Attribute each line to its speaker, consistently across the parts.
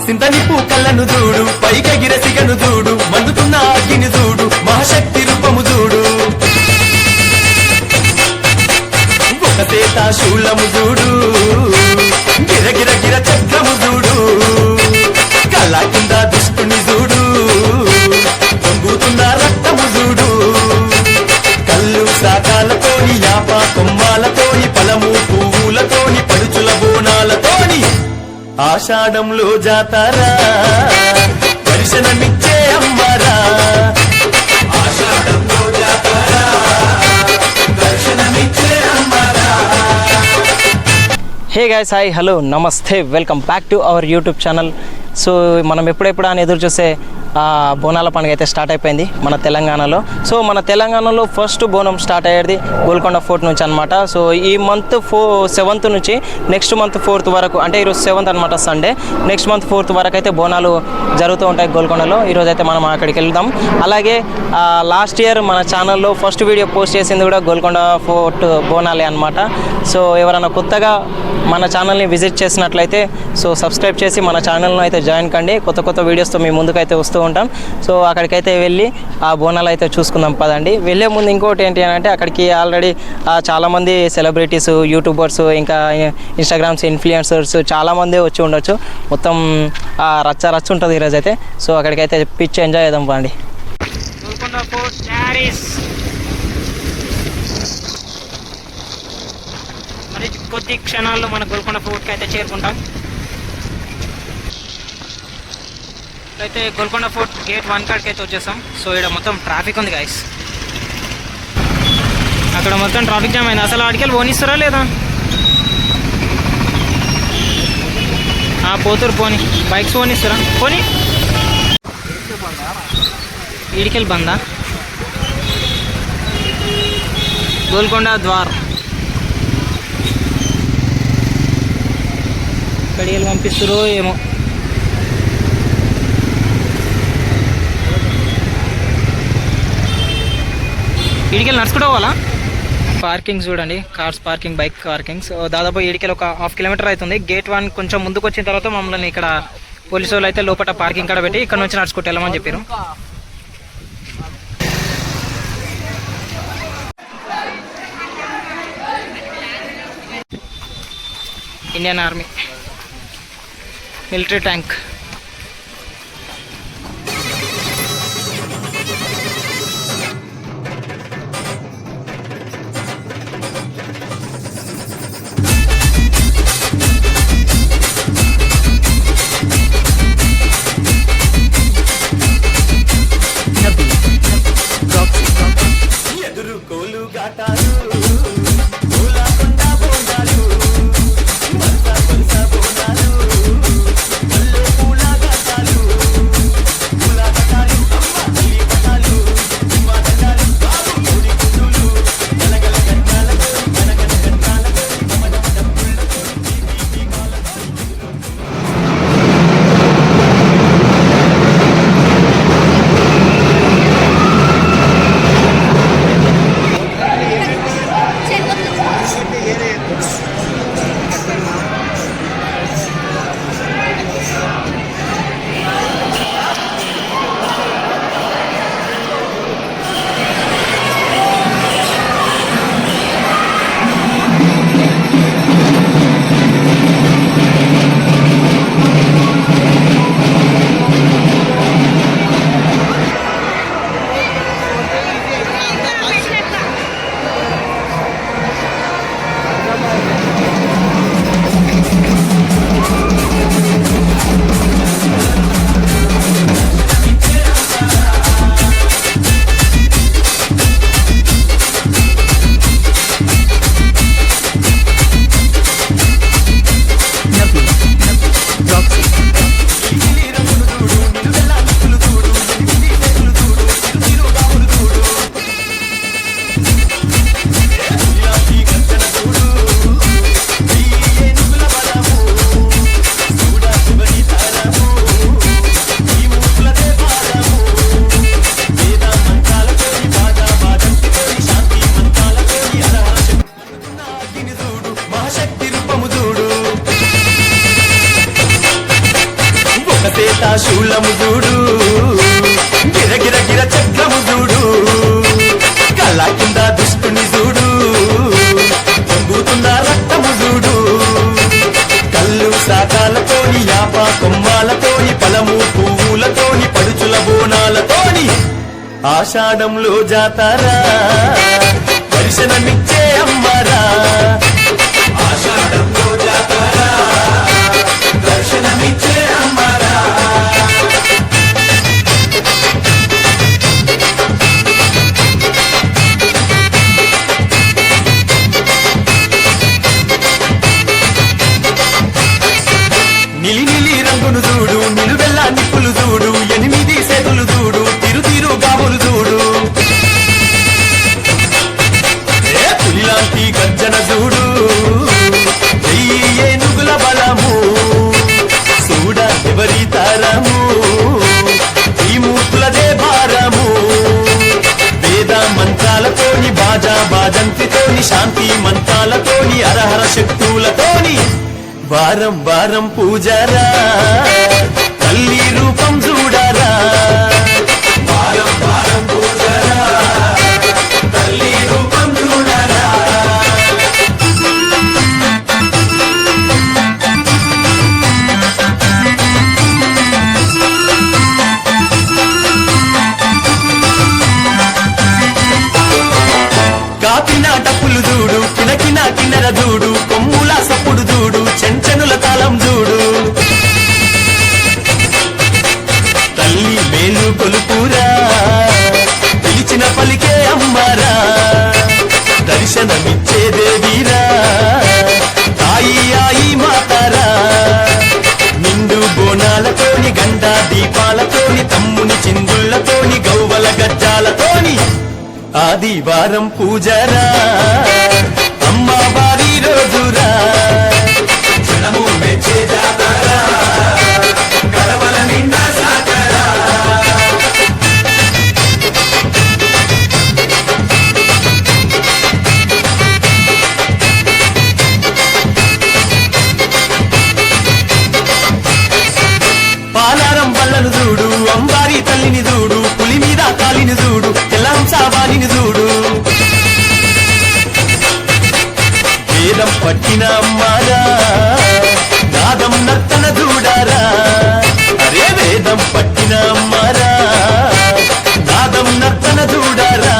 Speaker 1: సింతని పూకళ్ళను చూడు పైకెగిర సిగను చూడు మండుతున్న అగ్గిని చూడు మహాశక్తి రూపము చూడు ఒక సేత శూలము చూడు గిరగిర గిర చక్రము చూడు కళ్ళ కింద దుష్టుని చూడు పొంగుతున్న రక్తము చూడు కళ్ళు శాఖాలతోని యాప కొమ్మాలతోని ఫలము పువ్వులతోని పడుచుల బోనాలతోని ఆషాఢంలో జాతారా దర్శనమిచ్చే అమ్మరా ఆషాఢంలో జాతారా దర్శనమిచ్చే అమ్మరా.
Speaker 2: హే గైస్, హాయ్, హలో, నమస్తే, welcome back to our YouTube channel. So మనం ఎప్పుడెప్పుడు అని ఎదురు చూసే బోనాల పండుగ అయితే స్టార్ట్ అయిపోయింది మన తెలంగాణలో. సో మన తెలంగాణలో ఫస్ట్ బోనం స్టార్ట్ అయ్యేది గోల్కొండ ఫోర్ట్ నుంచి అనమాట. సో ఈ మంత్ 7th నుంచి నెక్స్ట్ మంత్ 4th వరకు, అంటే ఈరోజు 7th అనమాట, సండే. నెక్స్ట్ మంత్ 4th వరకు అయితే బోనాలు జరుగుతూ ఉంటాయి గోల్కొండలో. ఈరోజు అయితే మనం అక్కడికి వెళ్దాం. అలాగే లాస్ట్ ఇయర్ మన ఛానల్లో ఫస్ట్ వీడియో పోస్ట్ చేసింది కూడా గోల్కొండ ఫోర్ట్ బోనాలే అనమాట. సో ఎవరైనా కొత్తగా మన ఛానల్ని విజిట్ చేసినట్లయితే సో సబ్స్క్రైబ్ చేసి మన ఛానల్ను అయితే జాయిన్ కండి. కొత్త కొత్త వీడియోస్తో మీ ముందుకైతే వస్తూ ఉంటాం. సో అక్కడికైతే వెళ్ళి ఆ బోనాలు అయితే చూసుకుందాం పదండి. వెళ్ళే ముందు ఇంకోటి ఏంటి అని అంటే, అక్కడికి ఆల్రెడీ చాలామంది సెలబ్రిటీస్, యూట్యూబర్స్, ఇంకా ఇన్స్టాగ్రామ్స్ ఇన్ఫ్లుయెన్సర్స్ చాలామంది వచ్చి ఉండొచ్చు. మొత్తం రచ్చ ఉంటుంది ఈరోజు అయితే. సో అక్కడికైతే పిచ్ ఎంజాయ్ చేద్దాం పదండి. Golconda fort Paris. మరి కొద్ది క్షణాల్లో మన గోల్కొండ ఫోర్ట్కి అయితే చేరుకుంటాం. అయితే గోల్కొండ ఫోర్ట్ గేట్ 1 కాడికి అయితే వచ్చేసాం. సో ఇక్కడ మొత్తం ట్రాఫిక్ ఉంది గైస్. అక్కడ మొత్తం ట్రాఫిక్ జామ్ అయింది. అసలు ఆడికెళ్ళి పోనిస్తారా లేదా? పోతురు పోని, బైక్స్ పోనిస్తారా? పోని ఈడికెళ్ళి బందా గోల్కొండ ద్వార్. ఇక్కడికి పంపిస్తారో ఏమో. ఈడికెళ్ళి నడుచుకుంటూ పోవాలా? పార్కింగ్స్ చూడండి, కార్స్ పార్కింగ్, బైక్ పార్కింగ్స్. దాదాపు ఈడికెళ్ళి ఒక 1/2 కిలోమీటర్ అవుతుంది. గేట్ 1 కొంచెం ముందుకు వచ్చిన తర్వాత మమ్మల్ని ఇక్కడ పోలీసు వాళ్ళు అయితే లోపల పార్కింగ్ కాడ పెట్టి ఇక్కడ నుంచి నడుచుకుంటూ వెళ్ళమని చెప్పారు. Indian army military tank.
Speaker 1: ఎదురు కోలు గాటాలు బోనాలు శూలము చూడు గిరగిర గిర చక్రము చూడు కళ్ళ కింద దుష్టుని చూడు పొంగుతున్న రక్తము చూడు కళ్ళు సాకాలతోని యాప కొమ్మాలతోని పలము పువ్వులతోని పడుచుల బోనాలతోని ఆషాఢంలో జాతారా దర్శనమిచ్చే అమ్మరా ఆషాఢంలో జాతారా దర్శనమిచ్చే అమ్మరా నిలి నిలి రంగును చూడు నిలువెల్లా నిప్పులు చూడు 8 సేతులు చూడు తిరు తిరు గాములు చూడు పులిలాంటి గర్జన చూడు ఏనుగుల బలము చూడ ఎవరి తారము ఈ మూర్తులదే భారము వేద మంత్రాలతోని బాజా బాజంతితోని శాంతి మంత్రాలతోని అరహర శక్తులతోని వారం వారం పూజారా తల్లి రూపం చూడారా వారం వారం పూజారా తల్లి రూపం చూడారా కాపిన డప్పులు చూడు కినకిన కిన్నెర చూడు కొమ్ముల సప్పుడు చూడు చెంచనుల తాళం చూడు తల్లి మేలు కొలుపురా పిలిచిన పలికే అమ్మారా దర్శనమిచ్చే దేవీరా తాయి ఆయి మాతారా నిండు బోనాలతోని గండ దీపాలతోని తమ్ముని చిందుళ్లతోని గౌవల గజ్జాలతోని ఆదివారం పూజరా అమ్మవారి రోజురా జనము మెచ్చే జాతరా కడవల నిండా సాగరా పాలారం బల్లను చూడు అంబారి తల్లిని చూడు పులి మీద కాలిని చూడు తెల్లంసాబాలిని చూడు వేదం పట్టిన అమ్మారా నాదం నర్తన చూడారా అరే వేదం పట్టిన అమ్మారా నాదం నర్తన చూడారా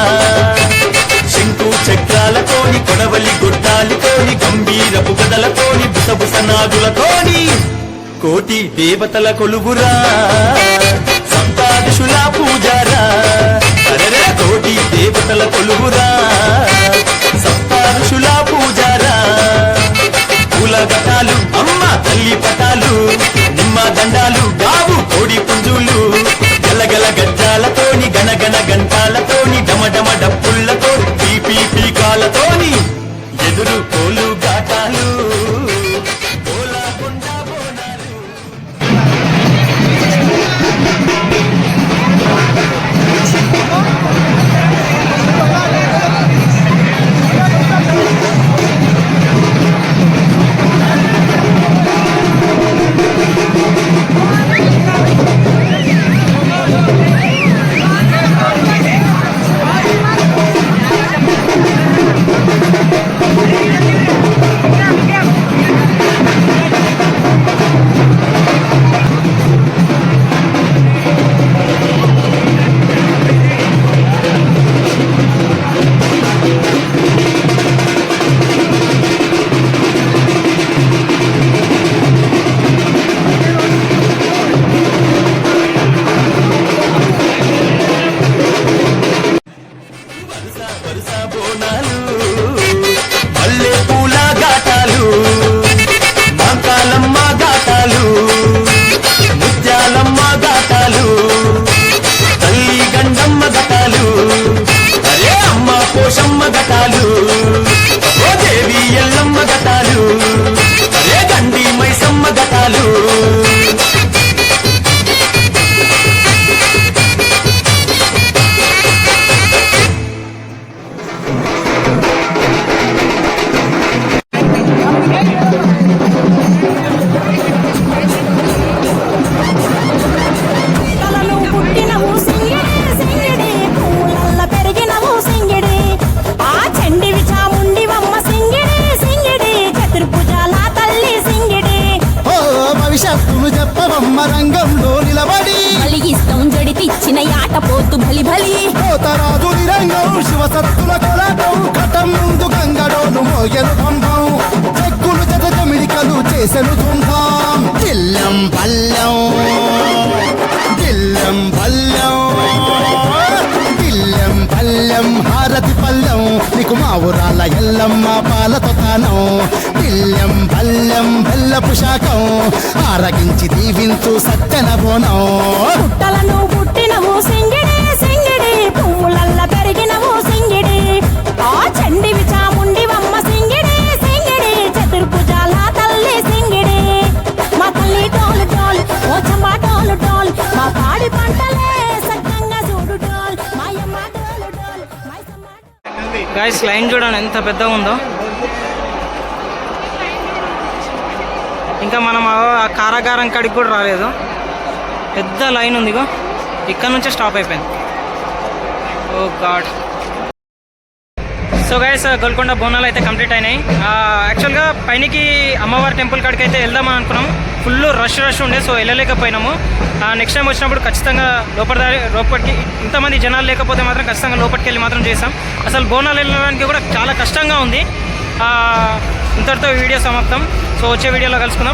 Speaker 1: శంకు చక్రాలతోని కొడవలి గుడ్డాలితోని గంభీరపు గదలతోని బుసబుస నాగులతోని కోటి దేవతల కొలువురా సప్తాదిశుల పూజారా అరే కోటి దేవతల కొలువురా సప్తాదిశుల పూజారా పూల గటాలు అమ్మ తల్లి పటాలు నిమ్మ దండాలు గావు కోడి పుంజులు గలగల గజ్జాలతోని గణగణ గంటాలతోని డమడమ డప్పుళ్లతో పీపీ పీకాలతోని ఎదురు కోలు గాటాలు
Speaker 3: కథలు చెప్పవమ్మ రంగంలో నిలబడి
Speaker 4: బలిగిస్తాం జడితిచ్చిన ఆట పోతు బలి బలి
Speaker 3: పోతరాజు నిరంగం శివసత్తుల కొలటం కటం ముందు గంగడోను మోయలు బంధం చెక్కులు జత జమిడికలు చేసెను తుంభం దిల్లం పల్లెం దిల్లం పల్లెం దిల్లం పల్లెం హారతి పల్లెం నీకు మా ఊరాల ఎల్లమ్మ పాలతో తానం దిల్లం పల్లెం బెల్లపు శాఖం ఆరగించి దీవించు సత్తెన బోనం
Speaker 4: పుట్టలను పుట్టినవు సింగిడి సింగిడి పువ్వులల్ల పెరిగినవు సింగిడి ఆ చండివి చాముండివమ్మ సింగిడి సింగిడి చతుర్భుజాల తల్లి సింగిడి మా తల్లి టోలు టోల్ ఓ చంబా టోలు టోల్ మా పాడి పంటలే సక్కంగా చూడు టోల్ మాయమ్మ టోలు టోల్ మైసమ్మ
Speaker 2: గైస్ లైన్ చూడండి ఎంత పెద్దగా ఉందో. ఇంకా మనం ఆ కారాగారం కాడికి కూడా రాలేదు, పెద్ద లైన్ ఉంది. ఇగో ఇక్కడ నుంచే స్టాప్ అయిపోయింది. Oh God. So guys Golconda Bonalu అయితే కంప్లీట్ అయినాయి. యాక్చువల్గా పైనకి అమ్మవారి టెంపుల్ కాడికి అయితే వెళ్దామని అనుకున్నాం. ఫుల్ రష్ ఉండే, సో వెళ్ళలేకపోయినాము. నెక్స్ట్ టైం వచ్చినప్పుడు ఖచ్చితంగా లోపలికి ఇంతమంది జనాలు లేకపోతే మాత్రం ఖచ్చితంగా లోపలికి వెళ్ళి మాత్రం చేస్తాం. అసలు బోనాలు వెళ్ళడానికి కూడా చాలా కష్టంగా ఉంది. ఇంతటితో వీడియో సమాప్తం. సో వచ్చే వీడియోలో కలుసుకుందాం.